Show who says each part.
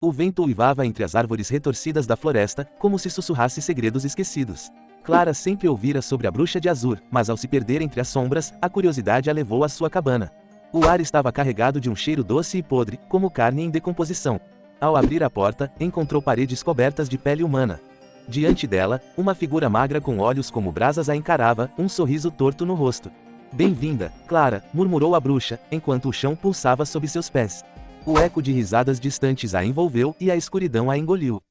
Speaker 1: O vento uivava entre as árvores retorcidas da floresta, como se sussurrasse segredos esquecidos. Clara sempre ouvira sobre a bruxa de Azur, mas ao se perder entre as sombras, a curiosidade a levou à sua cabana. O ar estava carregado de um cheiro doce e podre, como carne em decomposição. Ao abrir a porta, encontrou paredes cobertas de pele humana. Diante dela, uma figura magra com olhos como brasas a encarava, um sorriso torto no rosto. "Bem-vinda, Clara", murmurou a bruxa, enquanto o chão pulsava sob seus pés. O eco de risadas distantes a envolveu e a escuridão a engoliu.